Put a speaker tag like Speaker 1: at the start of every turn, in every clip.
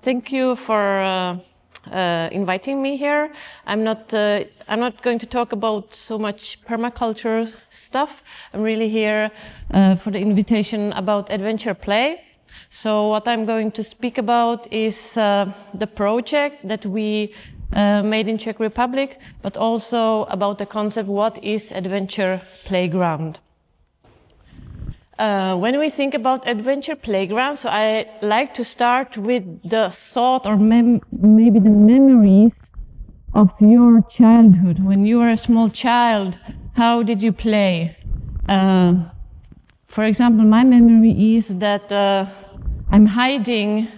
Speaker 1: Thank you for inviting me here. I'm not going to talk about so much permaculture stuff. I'm really here for the invitation about adventure play. So what I'm going to speak about is the project that we made in Czech Republic, but also about the concept, what is adventure playground? When we think about adventure playground, so I like to start with the thought or maybe the memories of your childhood. When you were a small child, how did you play? For example, my memory is that I'm hiding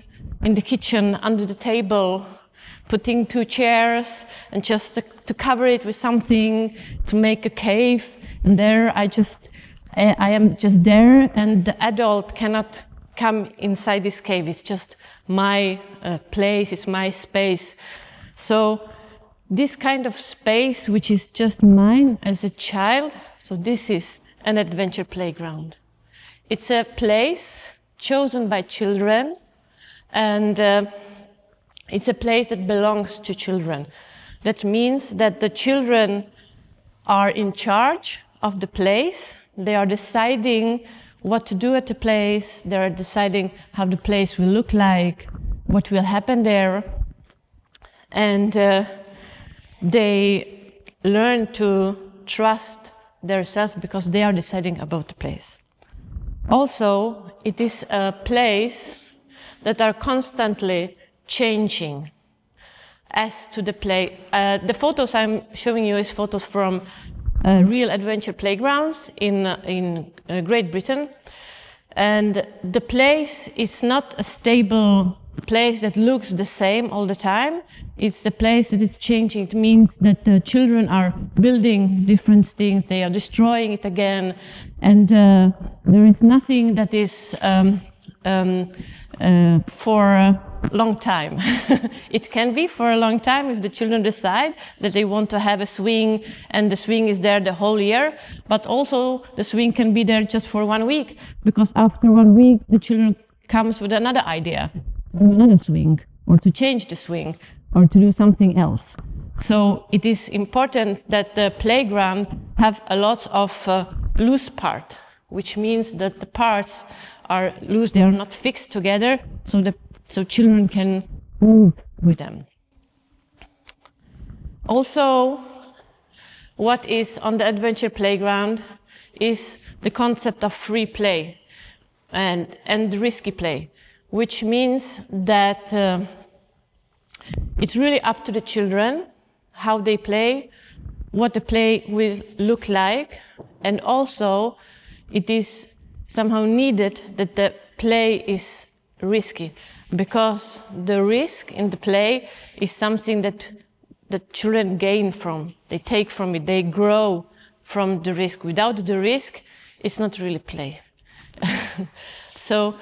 Speaker 1: in the kitchen under the table, putting 2 chairs and just to cover it with something to make a cave, and there I am just there, and the adult cannot come inside this cave. It's just my place, it's my space. So this kind of space, which is just mine as a child, so this is an adventure playground. It's a place chosen by children, and it's a place that belongs to children. That means that the children are in charge of the place. They are deciding what to do at the place. They are deciding how the place will look like, what will happen there. And they learn to trust themselves because they are deciding about the place. Also, it is a place that are constantly changing as to the play. The photos I'm showing you is photos from real adventure playgrounds in Great Britain. And the place is not a stable place that looks the same all the time. It's the place that is changing. It means that the children are building different things, they are destroying it again, and there is nothing that is for a long time. It can be for a long time if the children decide that they want to have a swing and the swing is there the whole year, but also the swing can be there just for 1 week, because after 1 week the children comes with another idea, to do another swing, or to change the swing, or to do something else. So it is important that the playground have a lot of loose part, which means that the parts are loose, they are not fixed together, so children can move with them. Also, what is on the adventure playground is the concept of free play and risky play, which means that it's really up to the children how they play, what the play will look like, and also it is somehow needed that the play is risky, because the risk in the play is something that the children gain from, they take from it, they grow from the risk. Without the risk, it's not really play. So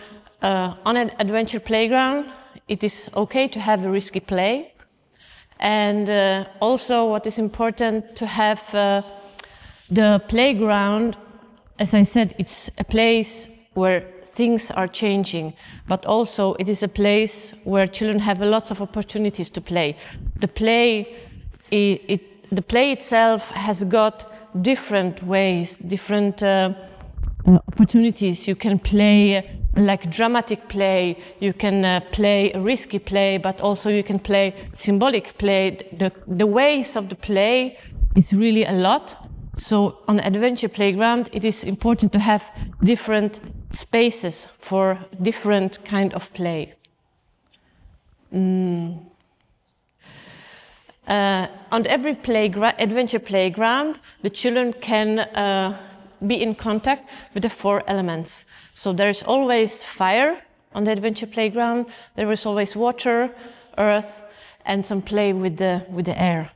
Speaker 1: on an adventure playground, it is okay to have a risky play, and also what is important to have the playground. As I said, it's a place where things are changing, but also it is a place where children have lots of opportunities to play. The play itself has got different ways, different opportunities. You can play like dramatic play, you can play risky play, but also you can play symbolic play. The ways of the play is really a lot. So on adventure playground, it is important to have different spaces for different kind of play. On every adventure playground, the children can be in contact with the 4 elements. So there is always fire on the adventure playground. There is always water, earth, and some play with the air,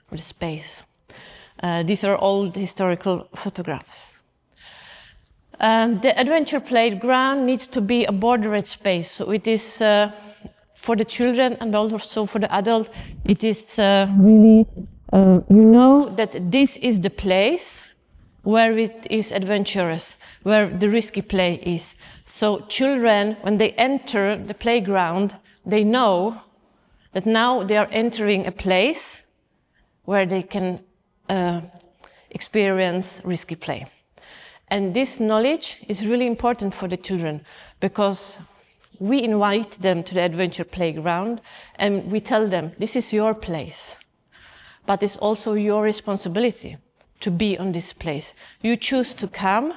Speaker 1: with the space. These are old historical photographs. The adventure playground needs to be a bordered space. So it is for the children and also for the adult. It is really, you know, that this is the place where it is adventurous, where the risky play is. So children, when they enter the playground, they know that now they are entering a place where they can experience risky play. And this knowledge is really important for the children because we invite them to the adventure playground and we tell them, this is your place, but it's also your responsibility to be on this place. You choose to come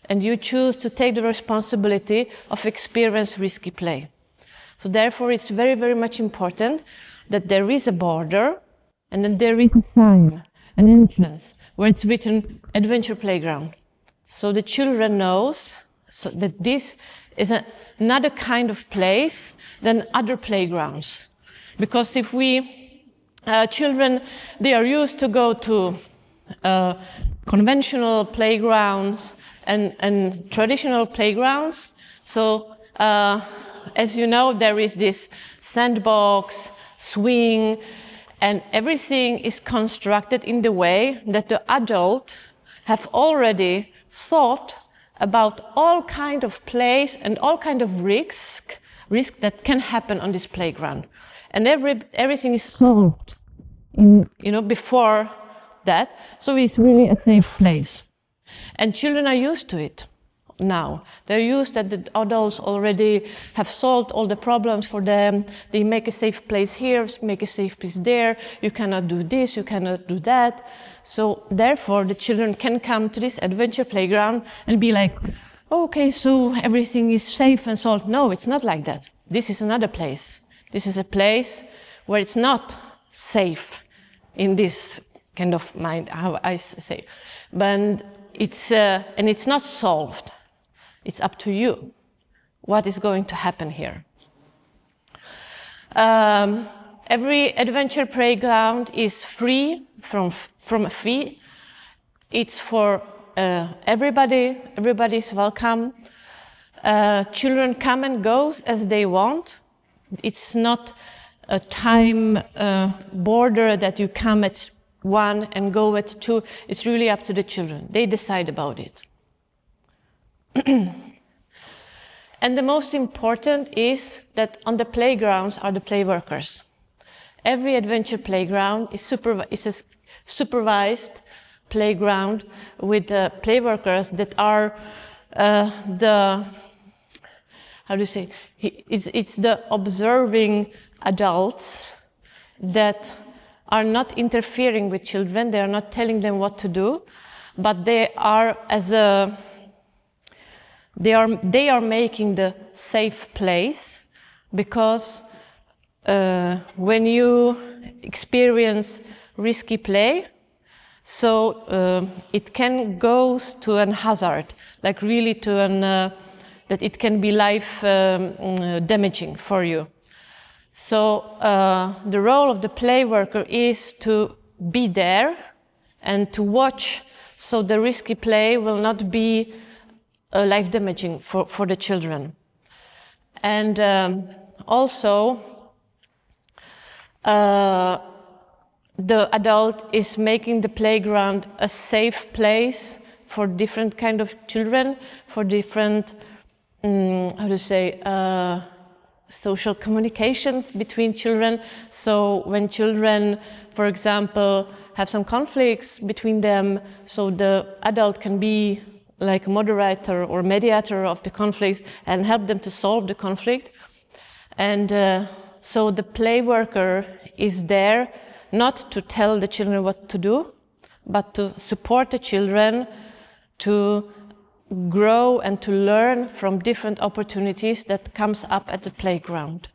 Speaker 1: and you choose to take the responsibility of experience risky play. So therefore it's very, very much important that there is a border and then there is a sign, an entrance, where it's written adventure playground. So the children knows that this is another kind of place than other playgrounds. Because if we, children, they are used to go to conventional playgrounds and traditional playgrounds. So as you know, there is this sandbox, swing, and everything is constructed in the way that the adult have already thought about all kind of plays and all kind of risk that can happen on this playground. And everything is solved before that. So it's really a safe place. And children are used to it now. They're used that the adults already have solved all the problems for them. They make a safe place here, make a safe place there. You cannot do this, you cannot do that. So therefore the children can come to this adventure playground and be like, okay, so everything is safe and solved. No, it's not like that. This is another place. This is a place where it's not safe in this kind of mind, how I say. But and it's not solved. It's up to you what is going to happen here. Every adventure playground is free from a fee. It's for everybody. Everybody is welcome. Children come and go as they want. It's not a time border that you come at 1 and go at 2. It's really up to the children. They decide about it. And the most important is that on the playgrounds are the play workers. Every adventure playground is a supervised playground with play workers that are it's the observing adults that are not interfering with children. They are not telling them what to do, but they are they are making the safe place, because when you experience risky play, so it can go to an hazard, like really to that it can be life damaging for you. So the role of the play worker is to be there and to watch, so the risky play will not be life damaging for the children. And also the adult is making the playground a safe place for different kind of children, for different social communications between children. So when children, for example, have some conflicts between them, so the adult can be like a moderator or mediator of the conflicts and help them to solve the conflict. And so the play worker is there not to tell the children what to do, but to support the children to grow and to learn from different opportunities that comes up at the playground.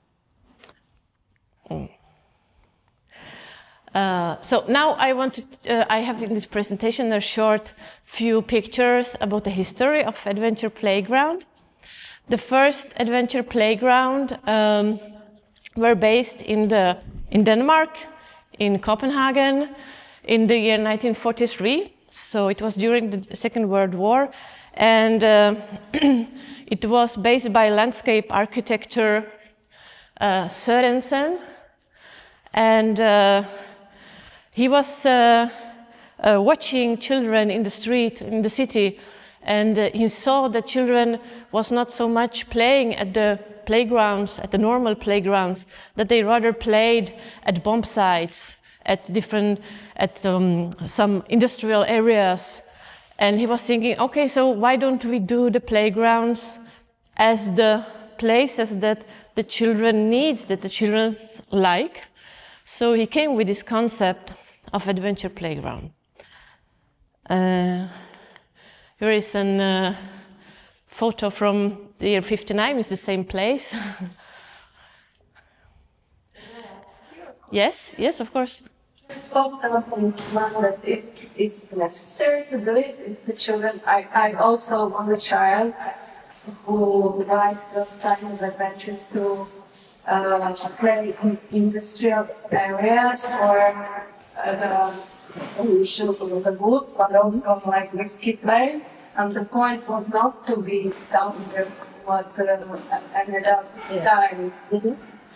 Speaker 1: So now I have in this presentation a short few pictures about the history of Adventure Playground. The first Adventure Playground were based in Denmark, in Copenhagen, in the year 1943. So it was during the Second World War, and it was based by landscape architecture Sørensen, and he was watching children in the street, in the city, and he saw that children was not so much playing at the playgrounds, at the normal playgrounds, that they rather played at bomb sites, at some industrial areas. And he was thinking, okay, so why don't we do the playgrounds as the places that the children need, that the children like? So he came with this concept of adventure playground. Here is a photo from the year 59, it's the same place. Yes, yes, of course.
Speaker 2: That is necessary to do it with the children. I also want a child who would like those kind of adventures to play in industrial areas or the woods, but also like risky play. And the point was not to be something what ended up dying.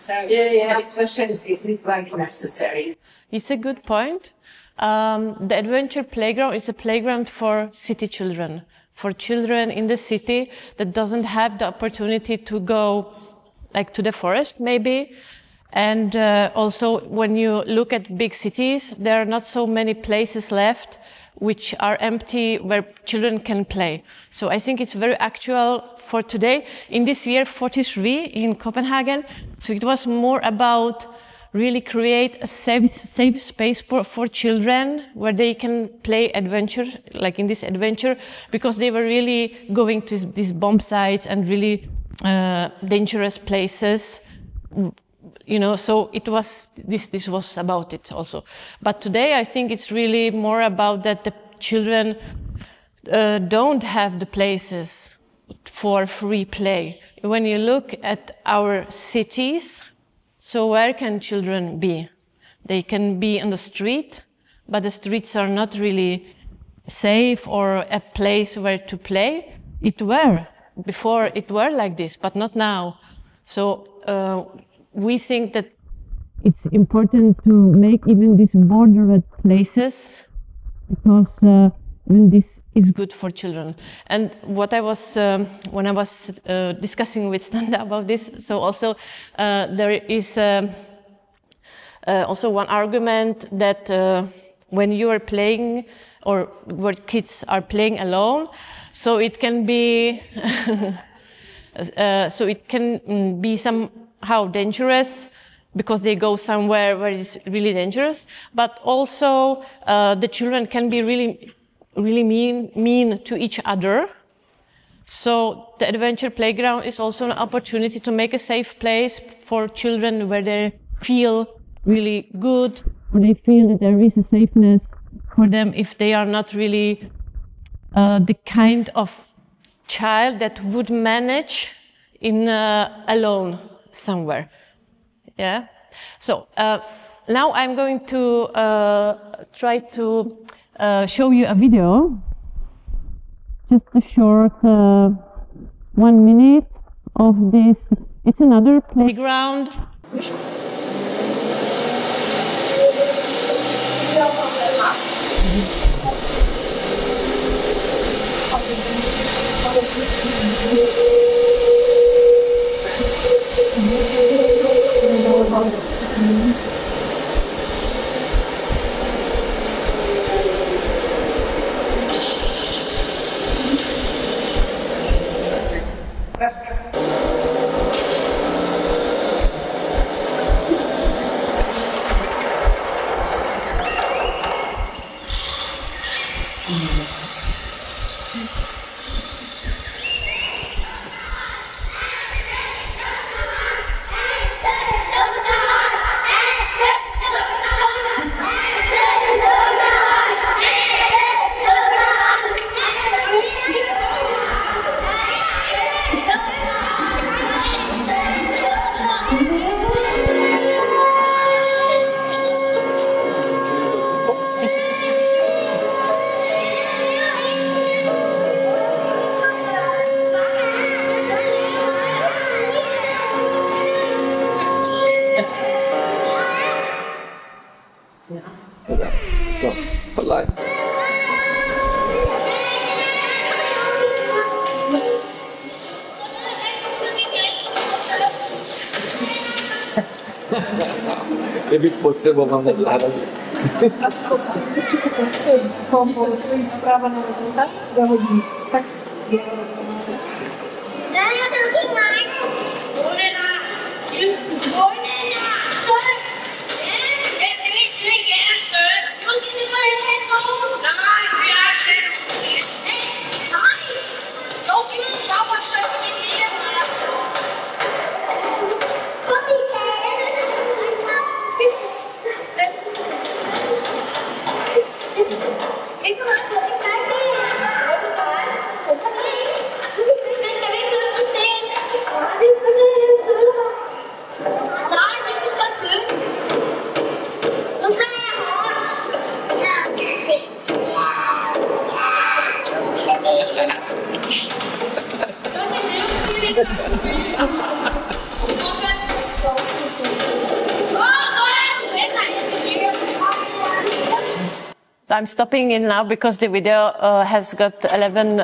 Speaker 2: Especially if it's like necessary.
Speaker 1: It's a good point. The adventure playground is a playground for city children, for children in the city that doesn't have the opportunity to go like to the forest maybe. And also when you look at big cities, there are not so many places left which are empty where children can play. So I think it's very actual for today. In this year 43 in Copenhagen, so it was more about really create a safe space for children where they can play adventure, like in this adventure, because they were really going to these bomb sites and really dangerous places. You know, so it was, this was about it also. But today I think it's really more about that the children don't have the places for free play. When you look at our cities, so where can children be? They can be on the street, but the streets are not really safe or a place where to play. Before it were like this, but not now. So we think that it's important to make even these bordered places, because even this is good for children. And what I was, when I was discussing with Standa about this, so also there is also one argument that when you are playing, or where kids are playing alone, so it can be, so it can be somehow dangerous, because they go somewhere where it's really dangerous, but also the children can be really mean to each other. So the adventure playground is also an opportunity to make a safe place for children where they feel really good, where they feel that there is a safeness for them if they are not really the kind of child that would manage in alone somewhere. Yeah. So now I'm going to try to show you a video, just a short 1 minute of this. It's another playground.
Speaker 3: Kdybych potřeboval zahradu.
Speaker 2: Co připomínáte? Zpráva na zahodí. Tak
Speaker 1: I'm stopping it now because the video has got 11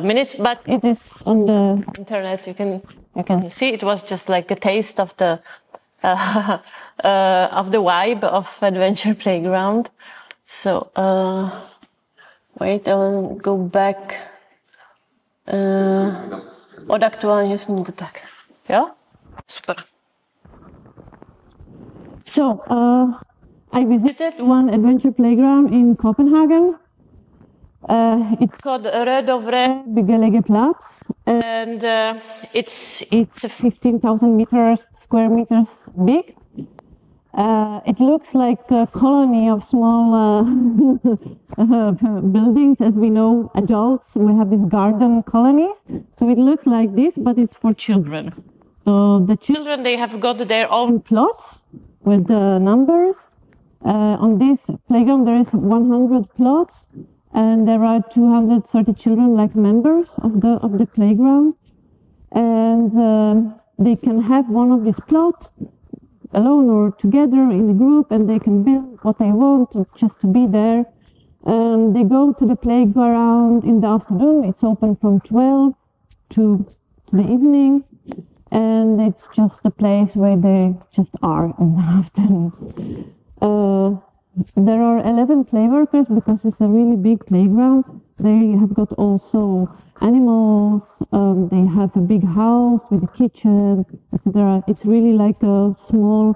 Speaker 1: minutes, but it is on the internet. You can see it was just like a taste of the vibe of Adventure Playground. So wait, I will go back. Od aktuálního snímku, tak. Jo? Super. So, I visited one adventure playground in Copenhagen. It's called Rødovre Byggelegeplatz, and it's 15,000 square meters big. It looks like a colony of small buildings. As we know, adults, we have these garden colonies. So it looks like this, but it's for children. So the children, they have got their own plots with the numbers. On this playground, there is 100 plots, and there are 230 children, like members of the playground. And they can have one of these plots alone or together in a group, and they can build what they want, just to be there. They go to the playground in the afternoon. It's open from 12 to the evening, and it's just a place where they just are in the afternoon. There are 11 play workers because it's a really big playground. They have got also animals, they have a big house with a kitchen, etc. It's really like a small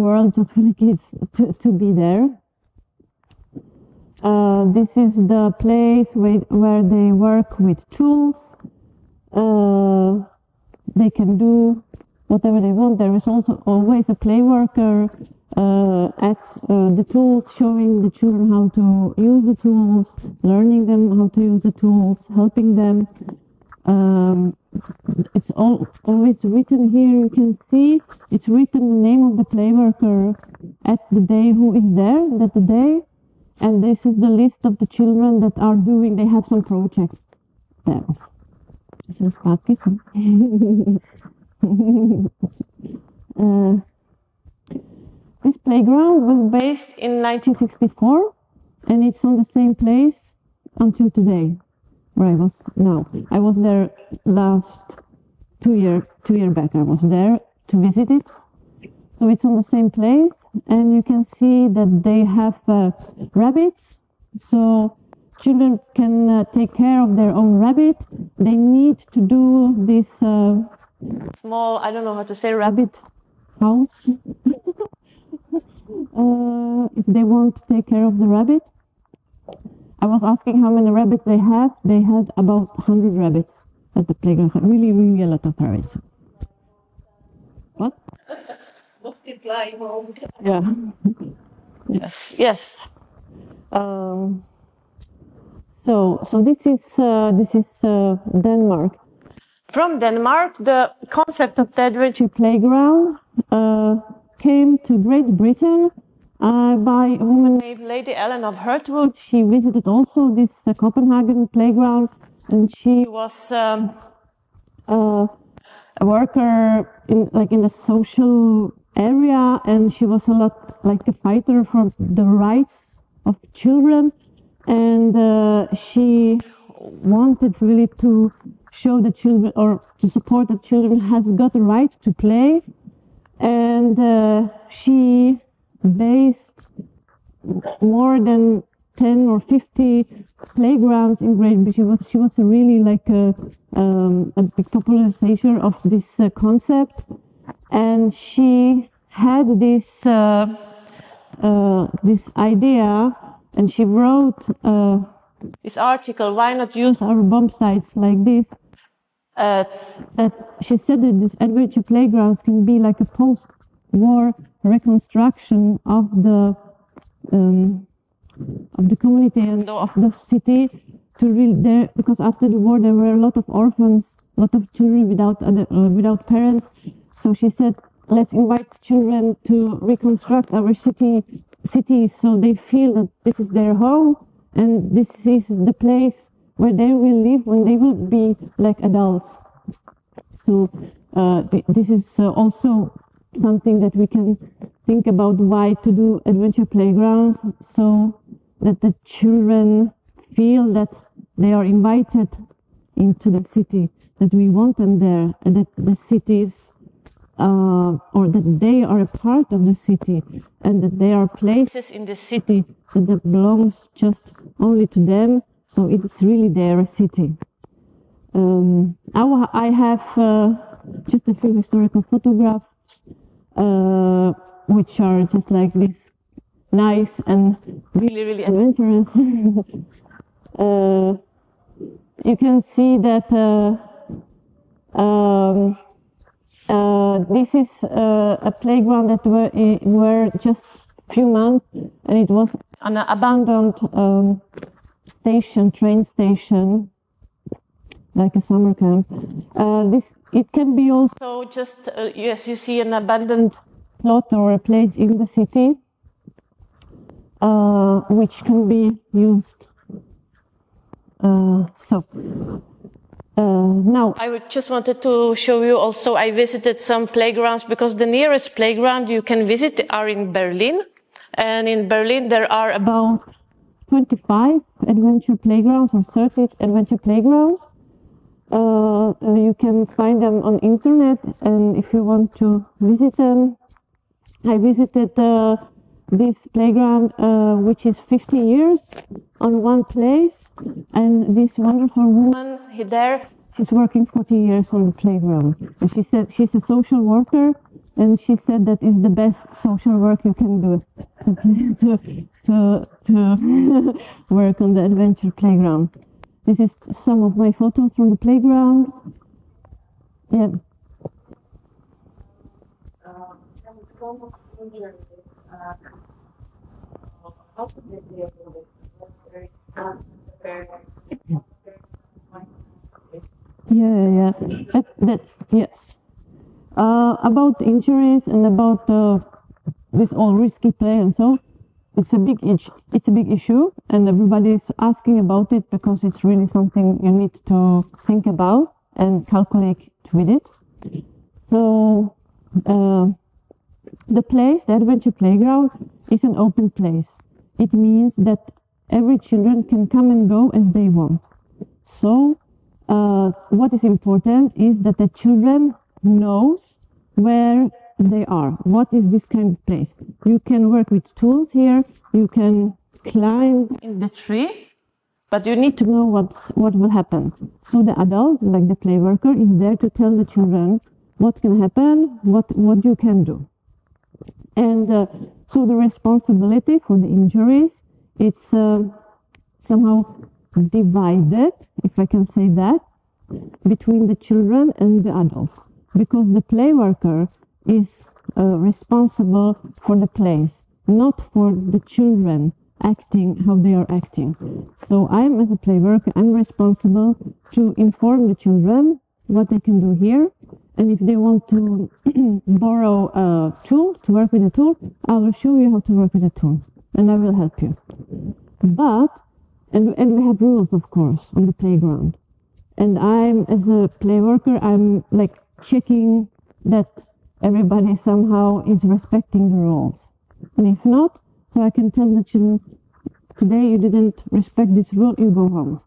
Speaker 1: world just for the kids to be there. This is the place where they work with tools. They can do whatever they want. There is also always a play worker at the tools, showing the children how to use the tools, learning them how to use the tools, helping them. It's always written here, you can see, it's written the name of the play worker at the day who is there, that the day, and this is the list of the children that are doing, they have some projects there. This playground was based in 1964, and it's on the same place until today, where I was now. I was there last 2 years back. I was there to visit it. So it's on the same place, and you can see that they have rabbits. So children can take care of their own rabbit. They need to do this small, I don't know how to say, rabbit house. If they want to take care of the rabbit. I was asking how many rabbits they have. They had about 100 rabbits at the playground. So really, really a lot of rabbits. What?
Speaker 2: multiplying all the time.
Speaker 1: Yeah. Yes. Yes. So this is Denmark. From Denmark, the concept of the adventure playground came to Great Britain by a woman named Lady Ellen of Hertwood. She visited also this Copenhagen playground, and she was a worker in the social area, and she was a lot like a fighter for the rights of children, and she wanted really to show the children, or to support that children has got the right to play And she based more than 10 or 50 playgrounds in Great Britain. She was really like a big popularization of this concept, and she had this this idea, and she wrote this article, why not use our bomb sites like this, that she said that these adventure playgrounds can be like a post-war reconstruction of the community and of the city, to really there, because after the war there were a lot of orphans, a lot of children without parents. So she said, let's invite children to reconstruct our cities so they feel that this is their home and this is the place where they will live when they will be like adults. So this is also something that we can think about, why to do adventure playgrounds, so that the children feel that they are invited into the city, that we want them there, and that the cities or that they are a part of the city, and that there are places in the city that belongs just only to them, so it's really their city. I have just a few historical photographs which are just like this, nice and really adventurous. You can see that this is a playground that were just few months, and it was an abandoned train station, like a summer camp. It can be also just, yes, you see an abandoned plot or a place in the city, which can be used. Now I just wanted to show you also, I visited some playgrounds, because the nearest playground you can visit are in Berlin. And in Berlin there are about 25 adventure playgrounds or 30 adventure playgrounds. You can find them on internet, and if you want to visit them, I visited this playground which is 50 years on one place, and this wonderful woman there, she's working 40 years on the playground, and she said she's a social worker, and she said that is the best social work you can do, to work on the adventure playground. This is some of my photos from the playground. Yeah. Yeah. Yes. About injuries and about this all risky play and so, it's a big issue, and everybody is asking about it because it's really something you need to think about and calculate with it. So the adventure playground is an open place. It means that every children can come and go as they want. So what is important is that the children knows where they are. What is this kind of place? You can work with tools here. You can climb in the tree, but you need to know what will happen. So the adult, like the play worker, is there to tell the children what can happen, what you can do. And so the responsibility for the injuries, it's somehow divided, if I can say that, between the children and the adults, because the play worker is responsible for the place, not for the children acting how they are acting. So I'm, as a play worker, I'm responsible to inform the children what they can do here, and if they want to borrow a tool, to work with a tool, I will show you how to work with a tool, and I will help you. But, and we have rules, of course, on the playground. And I'm, as a play worker, I'm like checking that everybody somehow is respecting the rules. And if not, so I can tell the children, today you didn't respect this rule, you go home.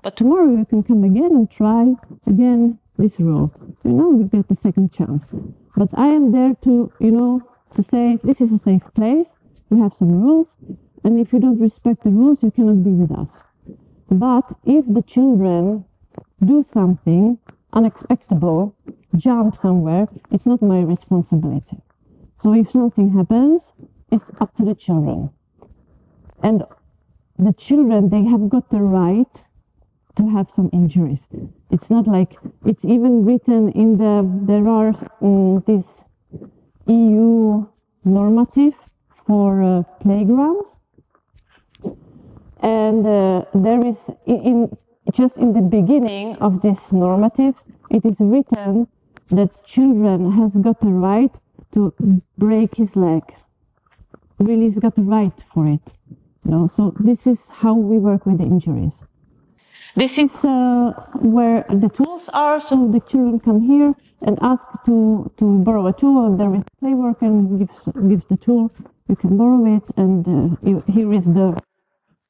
Speaker 1: But tomorrow you can come again and try again this rule. You know, you get the second chance.
Speaker 4: But I am there to, to say, this is a safe place, we have some rules, and if you don't respect the rules, you cannot be with us. But if the children do something unexpected, jump somewhere, it's not my responsibility. So if something happens, it's up to the children. And the children, they have got the right to have some injuries. It's not like, it's even written in there are this EU normative for playgrounds. And there is, just in the beginning of this normative, it is written that children has got the right to break his leg. Really, he's got the right for it. So this is how we work with the injuries. This is where the tools are, so the children come here and ask to borrow a tool, and there is a play worker and gives the tool. You can borrow it, and here is the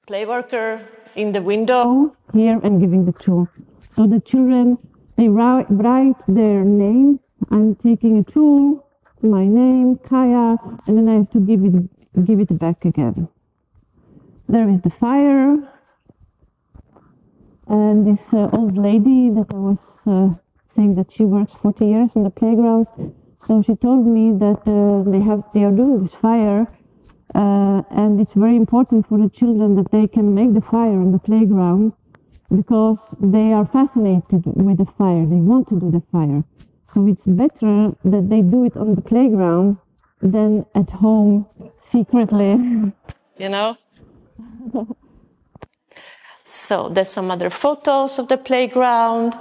Speaker 1: Play worker in the window.
Speaker 4: Here and giving the tool. So the children, they write their names. I'm taking a tool, my name, Kaya, and then I have to give it back again. There is the fire. And this old lady that I was saying that she works 40 years in the playgrounds. So she told me that they are doing this fire, and it's very important for the children that they can make the fire on the playground because they are fascinated with the fire. They want to do the fire. So it's better that they do it on the playground than at home secretly.
Speaker 1: So there's some other photos of the playground.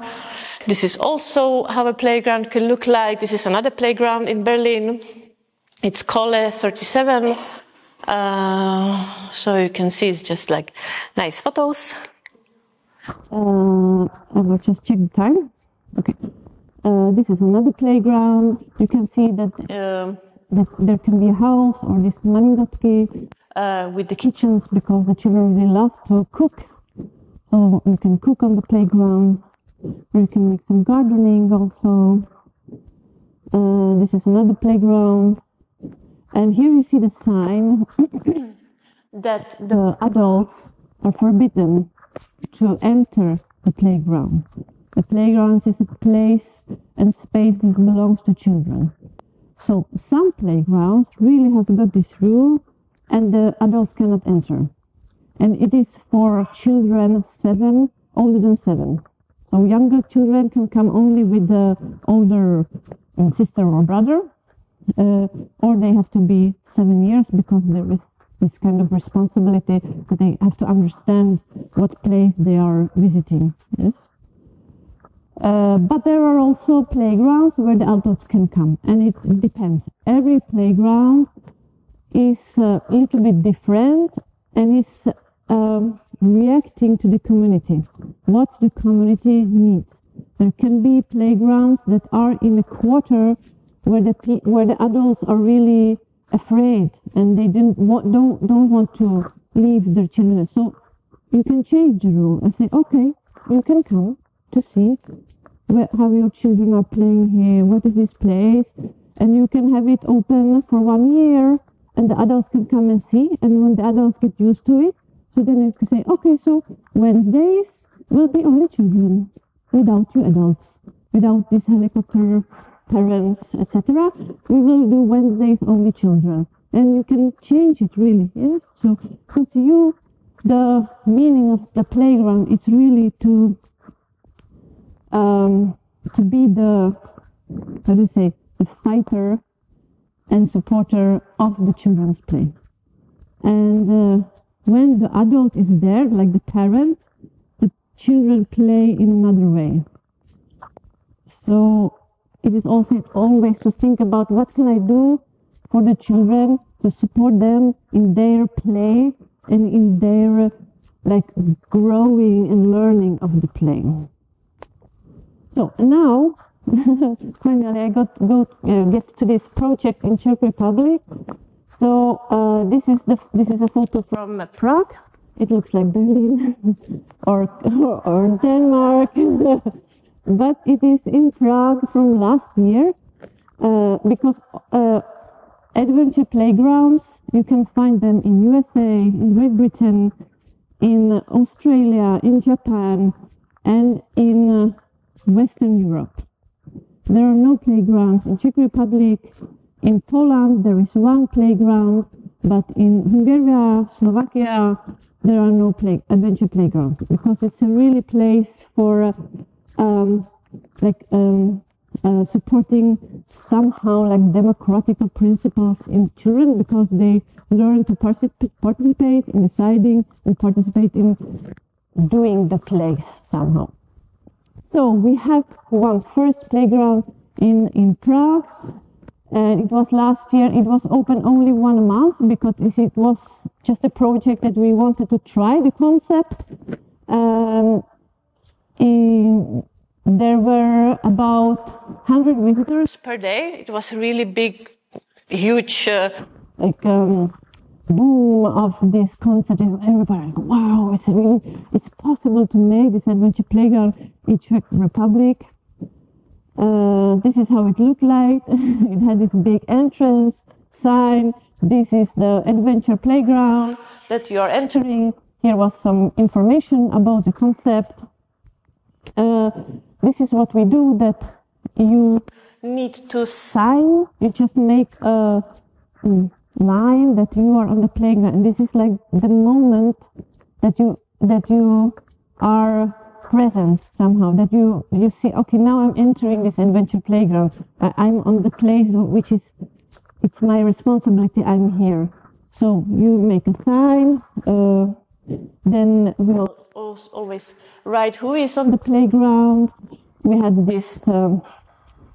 Speaker 1: This is also how a playground can look like. This is another playground in Berlin. It's Kolle 37. So you can see it's just like nice photos.
Speaker 4: I will just check the time. Okay. This is another playground. You can see that there can be a house or this maningotki with the kitchens because the children really love to cook. So you can cook on the playground, or you can make some gardening also. This is another playground. And here you see the sign that the adults are forbidden to enter the playground. The playground is a place and space that belongs to children. So some playgrounds really has got this rule and the adults cannot enter. And it is for children older than 7. So younger children can come only with the older sister or brother, or they have to be 7 years because there is this kind of responsibility that they have to understand what place they are visiting. Yes. But there are also playgrounds where the adults can come, and it depends. Every playground is a little bit different and is reacting to the community, what the community needs. There can be playgrounds that are in a quarter where the adults are really afraid and they don't want to leave their children. So you can change the rule and say, okay, you can come to see how your children are playing here, what is this place, and you can have it open for 1 year and the adults can come and see, and when the adults get used to it, so then you can say, okay, so Wednesdays will be only children, without you adults, without this helicopter parents, etc. We will do Wednesdays only children, and you can change it really, yes? So, because the meaning of the playground is really to be the, how do you say, the fighter and supporter of the children's play. And when the adult is there, like the parent, the children play in another way. So it is also always to think about what can I do for the children to support them in their play and in their growing and learning of the play. So now, finally, I get to this project in Czech Republic. So this is a photo from Prague. It looks like Berlin or Denmark, but it is in Prague from last year. because adventure playgrounds, you can find them in USA, in Great Britain, in Australia, in Japan, and in Western Europe. There are no playgrounds in Czech Republic. In Poland, there is one playground, but in Hungary, Slovakia, there are no adventure playgrounds, because it's a really place for supporting somehow like democratic principles in children, because they learn to participate in deciding and participate in doing the plays somehow. So we have one first playground in Prague, and it was last year. It was open only 1 month because it was just a project that we wanted to try the concept. There were about 100 visitors per day. It was a really big, huge boom of this concept. Everybody was like, wow, it's possible to make this adventure playground in Czech Republic. This is how it looked like. It had this big entrance sign. This is the adventure playground that you are entering. Here was some information about the concept. This is what we do, that you need to sign. You just make a line that you are on the playground. And this is like the moment that you are present somehow, that you see, okay, now I'm entering this adventure playground. I'm on the place which is, it's my responsibility, I'm here. So you make a sign, then we'll always write who is on the playground. We had this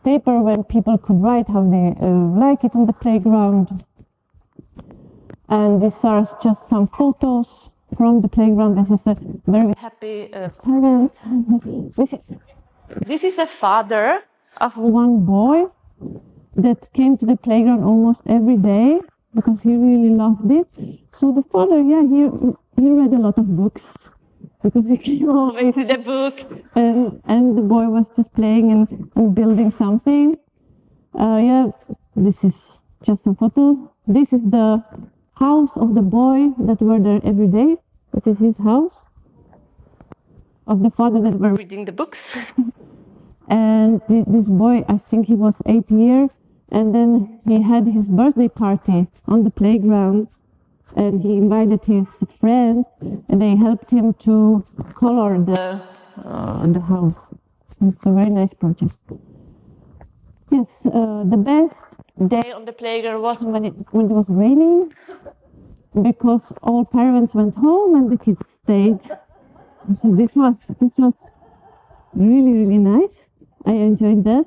Speaker 4: paper when people could write how they like it on the playground. And these are just some photos from the playground. This is a very happy parent. This is a father of one boy that came to the playground almost every day because he really loved it. So the father, yeah, he read a lot of books because he came always with a book, and the boy was just playing and building something. Yeah, this is just some photo. This is the house of the boy that were there every day. This is his house. Of the father that were reading the books. And this boy, I think he was 8 years, and then he had his birthday party on the playground, and he invited his friends, and they helped him to color the house. It's a very nice project. Yes, the best day on the playground was when it was raining, because all parents went home and the kids stayed. So this was really, really nice. I enjoyed that.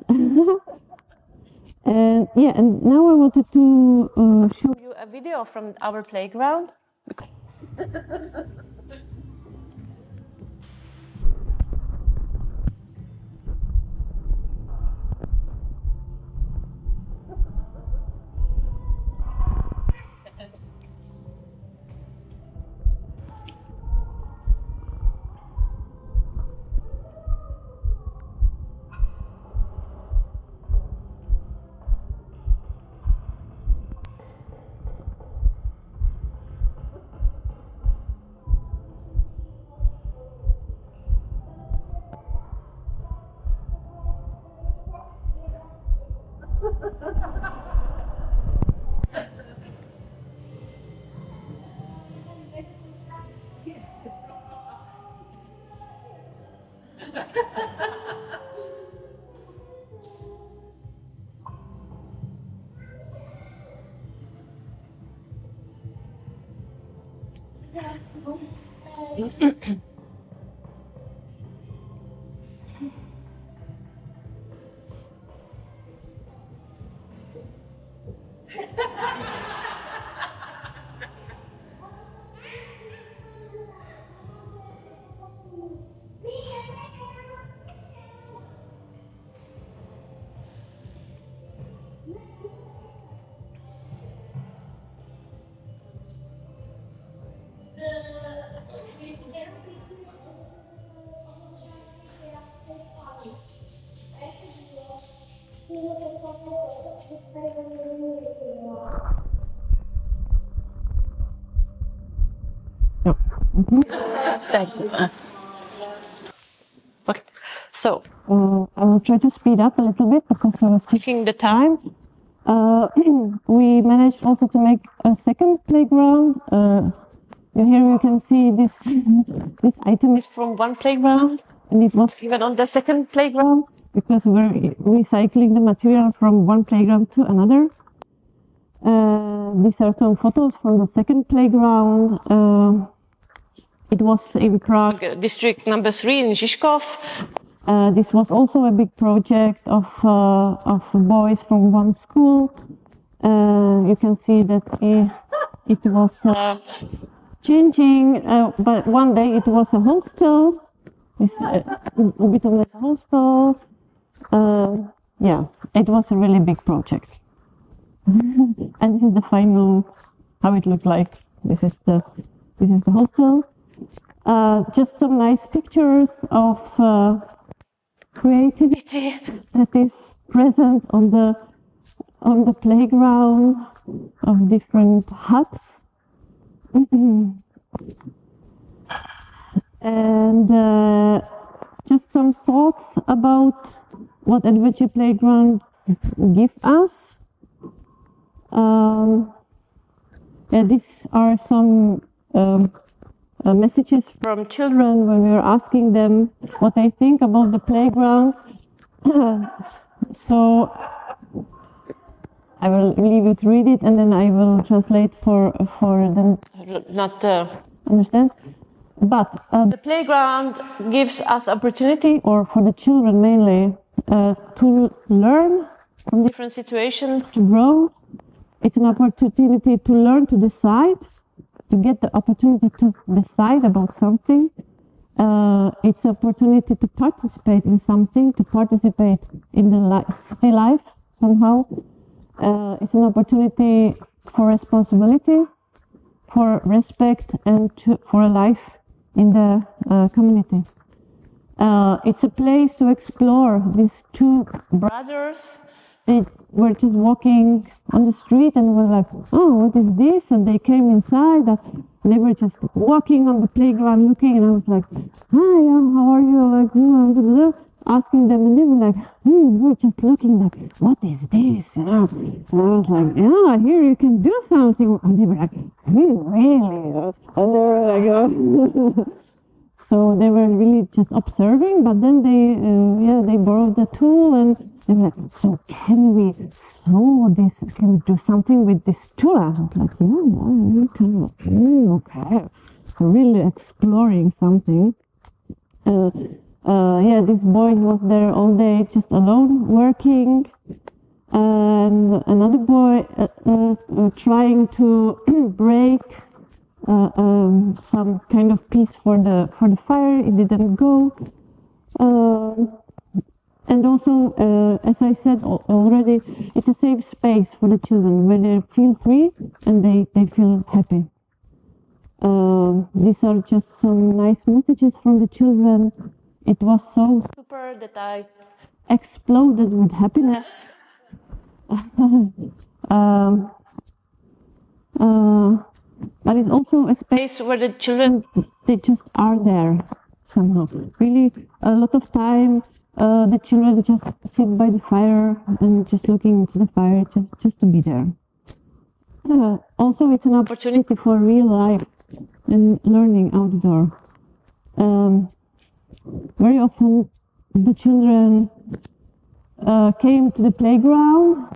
Speaker 4: And yeah, and now I wanted to show you a video from our playground. No.
Speaker 1: Thank you. Okay, so
Speaker 4: I will try to speed up a little bit because I was checking the time. We managed also to make a second playground. Here you can see this this item is from one playground, and it was even on the second playground because we're recycling the material from one playground to another. These are some photos from the second playground. It was in Prague,
Speaker 1: district number 3 in Žižkov.
Speaker 4: This was also a big project of boys from one school. You can see that it was changing, but one day it was a hostel. This Ubytovna's hostel. Yeah, it was a really big project. And this is the final, how it looked like. This is the hostel. Just some nice pictures of creativity that is present on the playground of different huts. And just some thoughts about what Adventure Playground give us. Yeah, these are some messages from children when we were asking them what they think about the playground. So I will leave you to read it, and then I will translate for them
Speaker 1: Not
Speaker 4: understand. But
Speaker 1: the playground gives us opportunity
Speaker 4: or for the children mainly to learn from
Speaker 1: different situations.
Speaker 4: to grow. It's an opportunity to learn, to decide, to get the opportunity to decide about something. It's an opportunity to participate in something, to participate in the city life somehow. It's an opportunity for responsibility, for respect, and for a life in the community. It's a place to explore. These two brothers, they were just walking on the street and were like, oh, what is this? And they came inside. They were just walking on the playground looking, and I was like, hi, how are you? Like, asking them, and they were like, we're just looking like, what is this? And I was like, yeah, here you can do something. And they were like, really? And they were like, so they were really just observing, but then they borrowed the tool, and they were like, so can we sew this? Can we do something with this tool? I was like, yeah, you can. Okay. So really exploring something. Yeah, this boy was there all day, just alone, working, and another boy trying to break some kind of piece for the fire. It didn't go, and also, as I said already, it's a safe space for the children where they feel free and they feel happy. These are just some nice messages from the children. It was so
Speaker 1: Super that I
Speaker 4: exploded with happiness. But it's also a space
Speaker 1: where the children,
Speaker 4: they just are there somehow. Really, a lot of time the children just sit by the fire and just looking into the fire, just to be there. Also, it's an opportunity for real life and learning outdoor. Very often the children came to the playground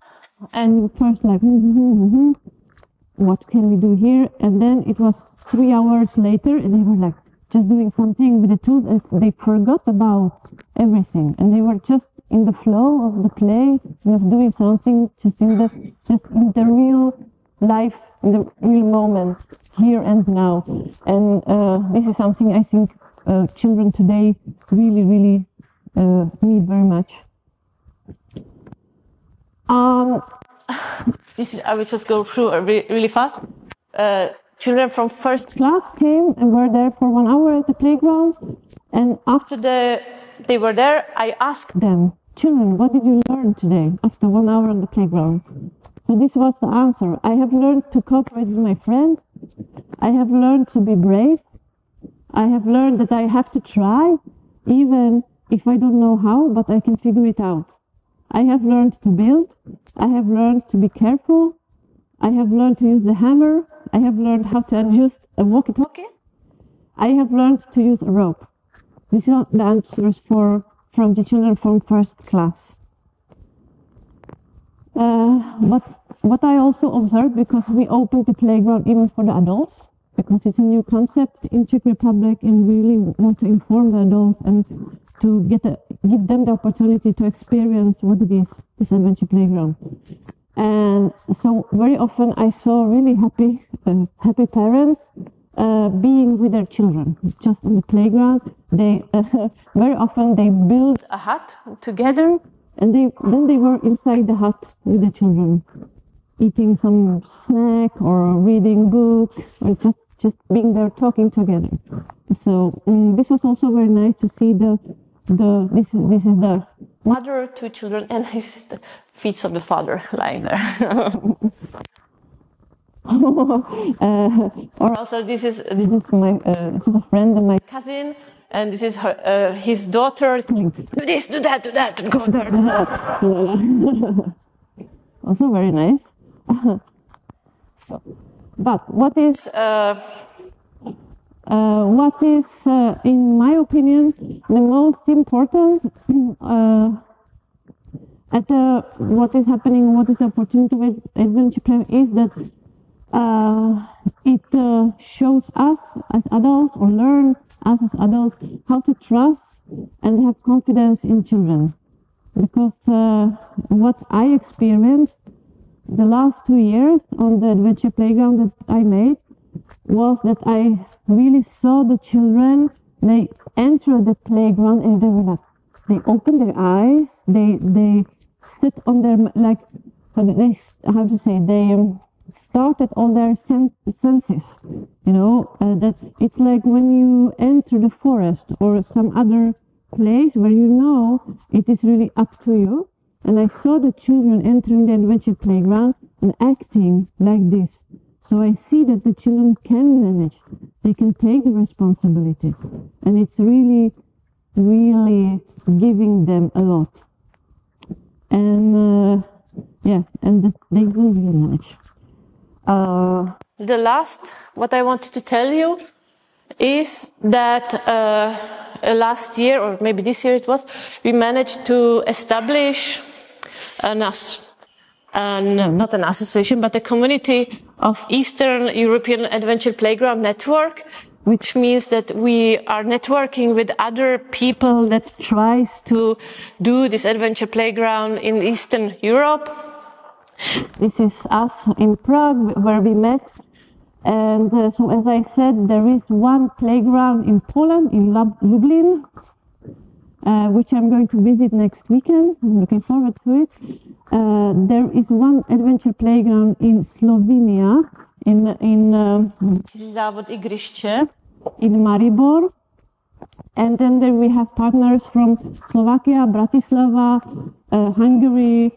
Speaker 4: and first like, what can we do here? And then it was 3 hours later and they were like just doing something with the tools, and they forgot about everything, and they were just in the flow of the play, of doing something just in the real life, in the real moment, here and now. And this is something I think children today really need very much.
Speaker 1: I will just go through really fast. Children from first
Speaker 4: class came and were there for 1 hour at the playground, and after
Speaker 1: they were there, I asked
Speaker 4: them children, what did you learn today after 1 hour on the playground? So this was the answer. I have learned to cooperate with my friends. I have learned to be brave. I have learned that I have to try, even if I don't know how, but I can figure it out. I have learned to build. I have learned to be careful. I have learned to use the hammer. I have learned how to adjust a walkie-talkie. I have learned to use a rope. These are the answers from the children from first class. But what I also observed, because we opened the playground even for the adults, because it's a new concept in Czech Republic, and we really want to inform the adults and to give them the opportunity to experience what it is, this adventure playground. And so very often I saw really happy parents being with their children just on the playground. They very often they build a hut together, and then they were inside the hut with the children, eating some snack or reading book, or just being there talking together. So this was also very nice to see this is the mother, 2 children, and this is the feet of the father lying there. Or also this is a friend of my cousin, and this is his daughter. Do this, do that, go there. Also very nice. So, but what is in my opinion the most important what is happening, what is the opportunity with adventure plan is that it shows us as adults, or learn us as adults, how to trust and have confidence in children. Because what I experienced the last 2 years on the adventure playground that I made was that I really saw the children, they enter the playground and they were like, they open their eyes, they sit on their, like, they started all their senses, you know, that it's like when you enter the forest or some other place where you know it is really up to you. And I saw the children entering the adventure playground and acting like this. So I see that the children can manage, they can take the responsibility, and it's really, really giving them a lot. And and that they will really manage. The last, what I wanted to tell you is that last year, or maybe this year it was, we managed to establish not an association, but a community of Eastern European Adventure Playground Network, which means that we are networking with other people that tries to do this adventure playground in Eastern Europe. This is us in Prague, where we met. And so, as I said, there is one playground in Poland, in Lublin, which I'm going to visit next weekend. I'm looking forward to it. There is one adventure playground in Slovenia, in Maribor. And then there we have partners from Slovakia, Bratislava, Hungary,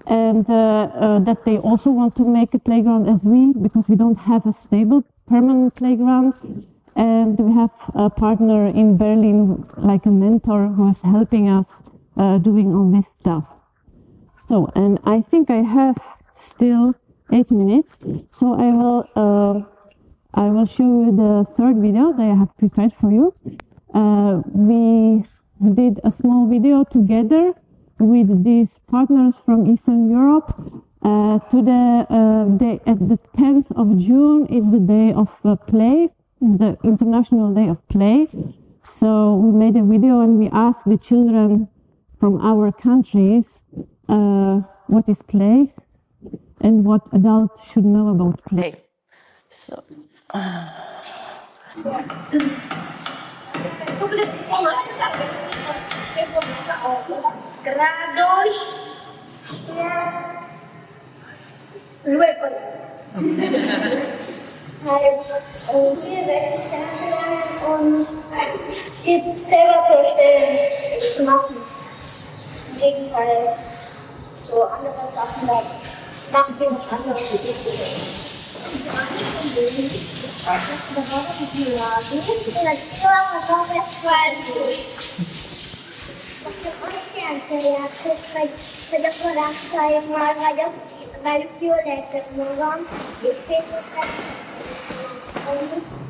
Speaker 4: and that they also want to make a playground as we, because we don't have a stable permanent playground. And we have a partner in Berlin, like a mentor, who is helping us doing all this stuff. So, and I think I have still 8 minutes, so I will show you the third video that I have prepared for you. We did a small video together with these partners from Eastern Europe. To the day at the 10th of June is the day of play, the International Day of Play. So we made a video and we asked the children from our countries what is play and what adults should know about play. So.
Speaker 5: To bude písmat radość złe und jetzt selber zu machen. Gegenteil, so andere Sachen dann nach dem anderen diskutieren.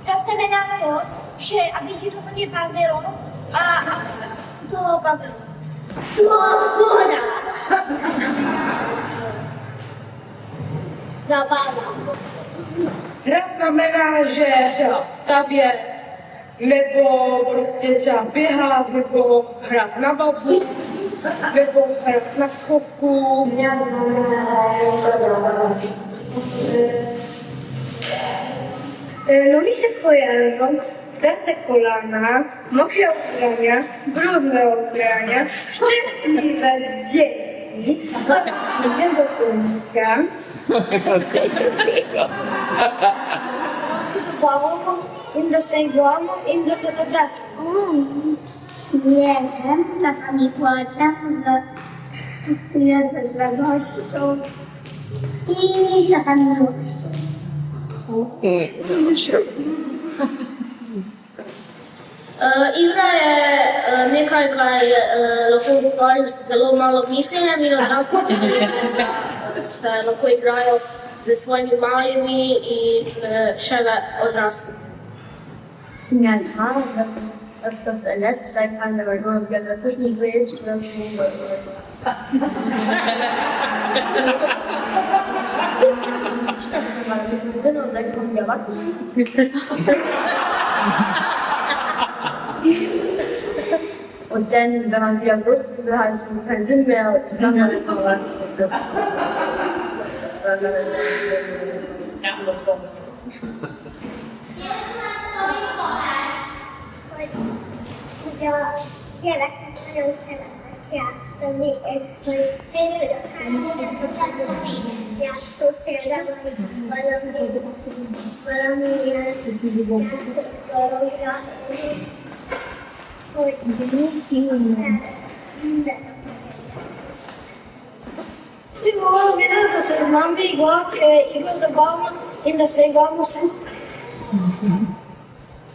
Speaker 5: Dostane nám to, že aby se to hodně bavilo a aby se z toho bavilo. Svoboda! Zabava.
Speaker 6: Hra znamená, že třeba stavět, nebo prostě třeba běhat, nebo hrát na babu, nebo hrát na schovku. Nohy se pojaví, zdáte kolana, mokré ubrania, brudné ubrania, šťastlivé děti, nebo koníka.
Speaker 5: In da se iguamo, in da se poda. Nie wiem, czasami płaczę, jest z radością i czasami miłością.
Speaker 7: Igra je nekaj, kar lahko ustvari zelo malo mišljenja in odrasli se lahko igrajo z svojimi malimi in še odrasli.
Speaker 2: Ja, das erlebt, vielleicht kann man nur dazwischen nicht reden, und dann kommen wir wachsen. Und dann, wenn man wieder Lust hat, es keinen Sinn mehr, das kann man nicht mehr das
Speaker 5: Da se znam bi igro zabavno in da se igramo skupaj.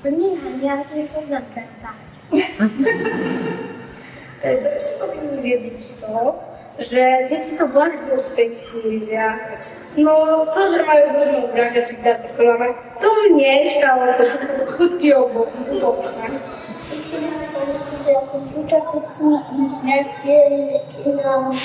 Speaker 5: Pa nije, ja to ne poznam tako.
Speaker 6: Teraz powinni wiedzieć to, że dzieci to bardzo szczęśliwe. No to, że mają brudne ubrania czy daty kolana, to mniejsza, ale to tylko krótki oboczne.
Speaker 5: Computer sitzen und schnell spielen mit Kindern.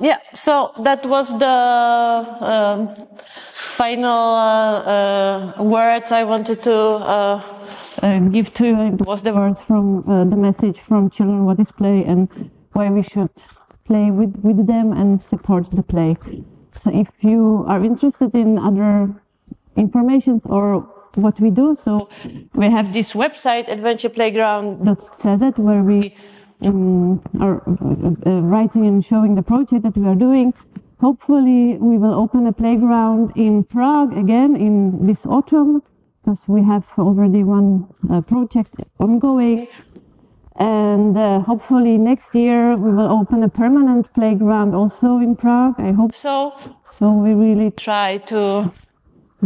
Speaker 1: Yeah, so that was the final words I wanted to give to you. It was the words from the message from children, what is play and why we should play with them and support the play. So if you are interested in other information or what we do, so we have this website, adventureplayground.cz, where we are writing and showing the project that we are doing. Hopefully we will open a playground in Prague again in this autumn, because we have already one project ongoing. And hopefully next year we will open a permanent playground also in Prague. I hope so. So we really try to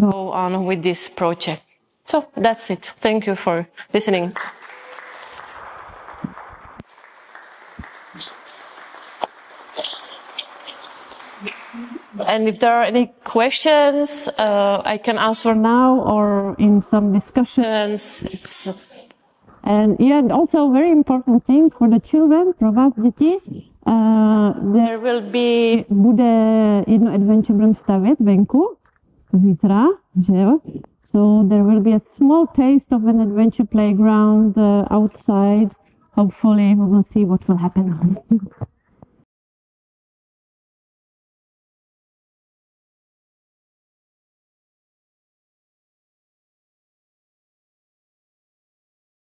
Speaker 1: go on with this project. So that's it. Thank you for listening. And if there are any questions, I can answer now or in some discussions. And yeah, and also very important thing for the children, pro vás děti, there will be, bude jedno adventure budeme stavět venku, zítra, že jo? So there will be a small taste of an adventure playground outside. Hopefully we will see what will happen.